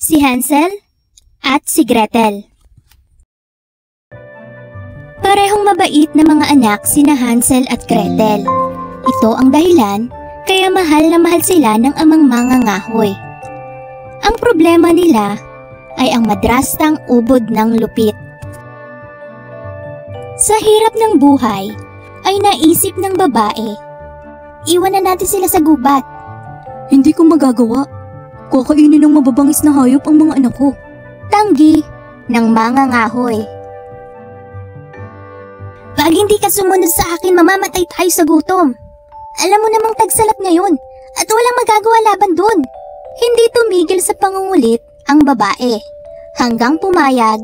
si Hansel at si Gretel. Parehong mabait na mga anak sina Hansel at Gretel. Ito ang dahilan kaya mahal na mahal sila ng amang mangangahoy. Ang problema nila ay ang madrastang ubod ng lupit. Sa hirap ng buhay ay naisip ng babae, iwan na natin sila sa gubat. Hindi ko magagawa. Kakainin ng mababangis na hayop ang mga anak ko. Tanggi ng mangangahoy. Pag hindi ka sumunod sa akin, mamamatay tayo sa gutom. Alam mo namang tagsalat ngayon at walang magagawa laban dun. Hindi tumigil sa pangungulit ang babae hanggang pumayag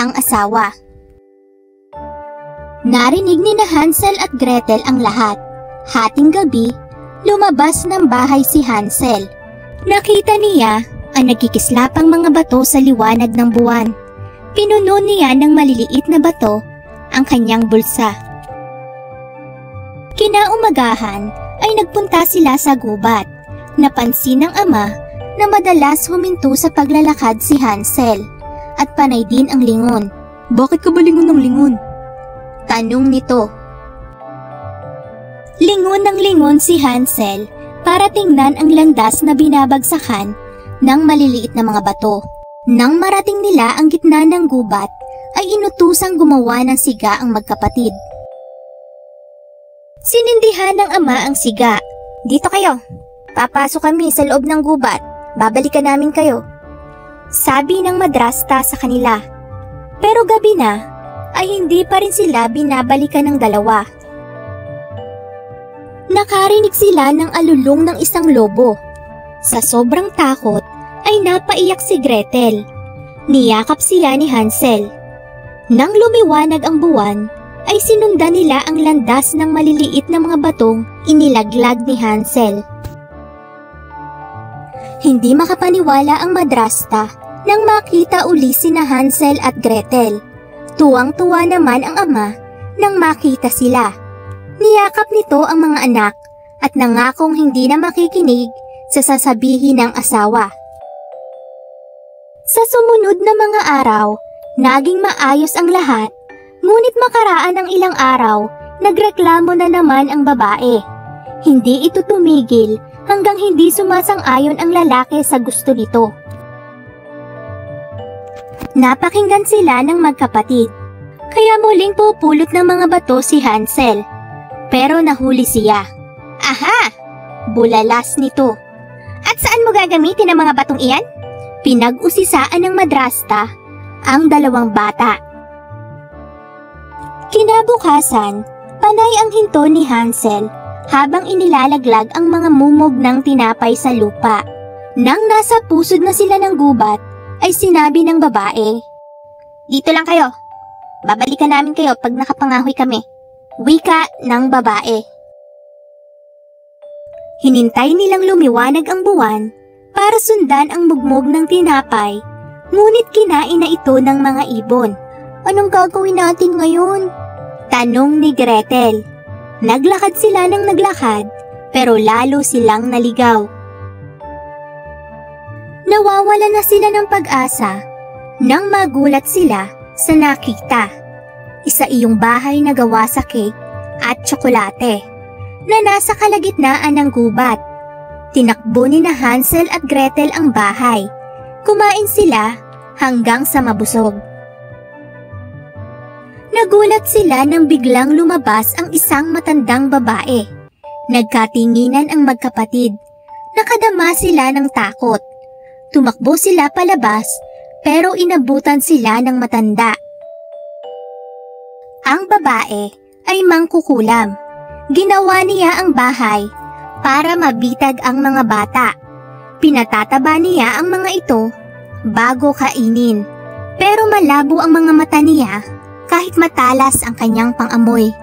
ang asawa. Narinig ni na Hansel at Gretel ang lahat. Hating gabi, lumabas ng bahay si Hansel. Nakita niya ang nagkikislapang mga bato sa liwanag ng buwan. Pinuno niya ng maliliit na bato ang kanyang bulsa. Kinaumagahan ay nagpunta sila sa gubat. Napansin ng ama na madalas huminto sa paglalakad si Hansel at panay din ang lingon. Bakit ka ba lingon ng lingon? Tanong nito. Lingon ng lingon si Hansel para tingnan ang landas na binabagsakan ng maliliit na mga bato. Nang marating nila ang gitna ng gubat, ay inutusang gumawa ng siga ang magkapatid. Sinindihan ng ama ang siga. Dito kayo. Papasok kami sa loob ng gubat. Babalikan namin kayo. Sabi ng madrasta sa kanila. Pero gabi na, ay hindi pa rin sila binabalikan ng dalawa. Nakarinig sila ng alulong ng isang lobo. Sa sobrang takot ay napaiyak si Gretel. Niyakap siya ni Hansel. Nang lumiwanag ang buwan, ay sinundan nila ang landas ng maliliit na mga batong inilaglag ni Hansel. Hindi makapaniwala ang madrasta nang makita uli sina Hansel at Gretel. Tuwang-tuwa naman ang ama nang makita sila. Niyakap nito ang mga anak at nangakong hindi na makikinig sa sasabihin ng asawa. Sa sumunod na mga araw, naging maayos ang lahat, ngunit makaraan ng ilang araw, nagreklamo na naman ang babae. Hindi ito tumigil hanggang hindi sumasang-ayon ang lalaki sa gusto nito. Napakinggan sila ng magkapatid, kaya muling pupulot ng mga bato si Hansel. Pero nahuli siya. Aha! Bulalas nito. At saan mo gagamitin ang mga batong iyan? Pinag-usisaan ng madrasta ang dalawang bata. Kinabukasan, panay ang hinto ni Hansel habang inilalaglag ang mga mumog ng tinapay sa lupa. Nang nasa pusod na sila ng gubat, ay sinabi ng babae, "Dito lang kayo. Babalikan namin kayo pag nakapangahoy kami." Wika ng babae. Hinintay nilang lumiwanag ang buwan para sundan ang mugmog ng tinapay, ngunit kinain na ito ng mga ibon. Anong gagawin natin ngayon? Tanong ni Gretel. Naglakad sila ng naglakad, pero lalo silang naligaw. Nawawala na sila ng pag-asa nang magulat sila sa nakita. Isa iyong bahay na gawa sa cake at tsokolate na nasa kalagitnaan ng gubat. Tinakbo ni na Hansel at Gretel ang bahay. Kumain sila hanggang sa mabusog. Nagulat sila nang biglang lumabas ang isang matandang babae. Nagkatinginan ang magkapatid. Nakadama sila ng takot. Tumakbo sila palabas pero inabutan sila ng matanda. Ang babae ay mangkukulam. Ginawa niya ang bahay para mabitag ang mga bata. Pinatataba niya ang mga ito bago kainin. Pero malabo ang mga mata niya kahit matalas ang kanyang pangamoy.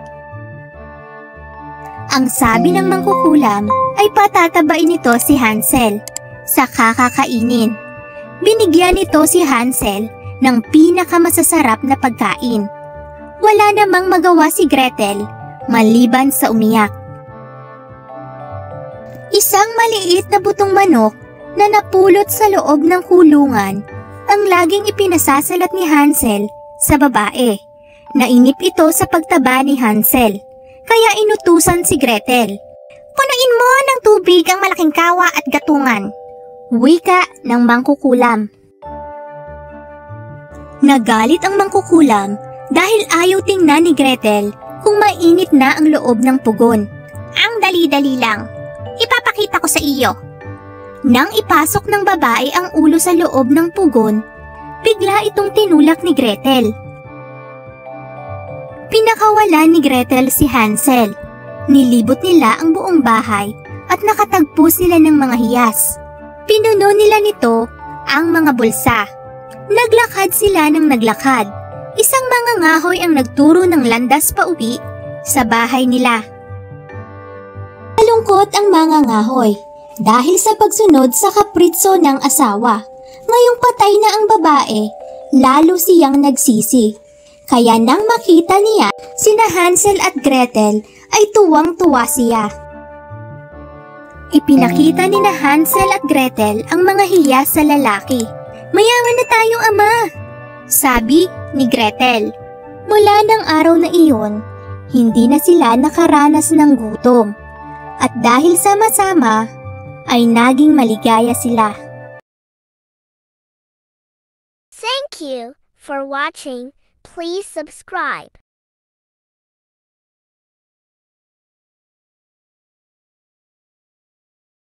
Ang sabi ng mangkukulam ay patatabain nito si Hansel sa kakakainin. Binigyan nito si Hansel ng pinakamasasarap na pagkain. Wala namang magawa si Gretel maliban sa umiyak. Isang maliit na butong manok na napulot sa loob ng kulungan ang laging ipinasasalat ni Hansel sa babae. Nainip ito sa pagtaba ni Hansel, kaya inutusan si Gretel. Punuin mo ng tubig ang malaking kawa at gatungan, wika ng mangkukulam. Nagalit ang mangkukulam dahil ayaw tingnan ni Gretel kung mainit na ang loob ng pugon. Ang dali-dali lang, ipapakita ko sa iyo. Nang ipasok ng babae ang ulo sa loob ng pugon, bigla itong tinulak ni Gretel. Pinakawalan ni Gretel si Hansel. Nilibot nila ang buong bahay at nakatagpo sila ng mga hiyas. Pinuno nila nito ang mga bulsa. Naglakad sila ng naglakad. Isang mangangahoy ang nagturo ng landas pauwi sa bahay nila. Malungkot ang mangangahoy dahil sa pagsunod sa kapritso ng asawa. Ngayong patay na ang babae, lalo siyang nagsisi. Kaya nang makita niya sina Hansel at Gretel ay tuwang-tuwa siya. Ipinakita ni na Hansel at Gretel ang mga hiyas sa lalaki. Mayaman na tayo, ama, sabi ni Gretel. Mula ng araw na iyon, hindi na sila nakaranas ng gutom. At dahil sama-sama, ay naging maligaya sila. Thank you for watching. Please subscribe.